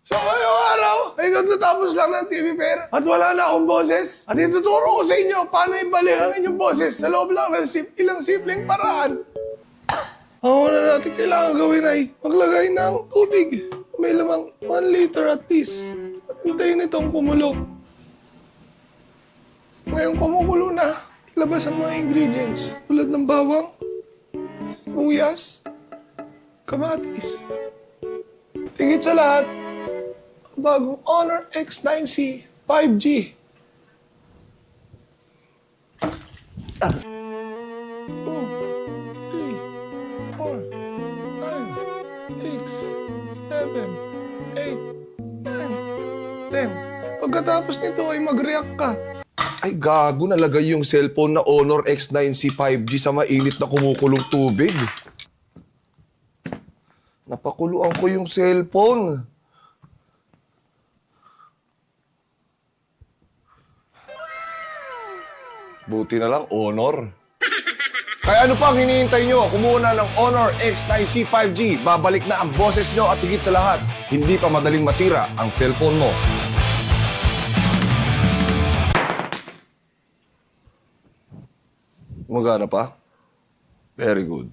Sa ngayong araw, ay katatapos lang ng TV Fair at wala na akong boses. At ituturo ko sa inyo paano ibalik ang inyong boses sa loob lang ng ilang simpleng paraan. Ang una natin kailangan gawin ay maglagay ng tubig. May lamang 1 liter at least. At hintayin itong kumulo. Ngayong kumukulo na, ilabas ang mga ingredients tulad ng bawang, sibuyas, kamatis. Tingit sa lahat, bagong Honor X9C 5G. 2, 3, 4, 5, 6, 7, 8, 9, 10. Pagkatapos nito ay mag-react ka. Ay, gago, nalagay yung cellphone na Honor X9C 5G sa mainit na kumukulong tubig. Napakuluan ko yung cellphone. Buti na lang, Honor. Kaya ano pa ang hinihintay nyo? Kumuha na ng Honor X9C 5G. Babalik na ang boses nyo at higit sa lahat, hindi pa madaling masira ang cellphone mo. Gumagana pa? Very good.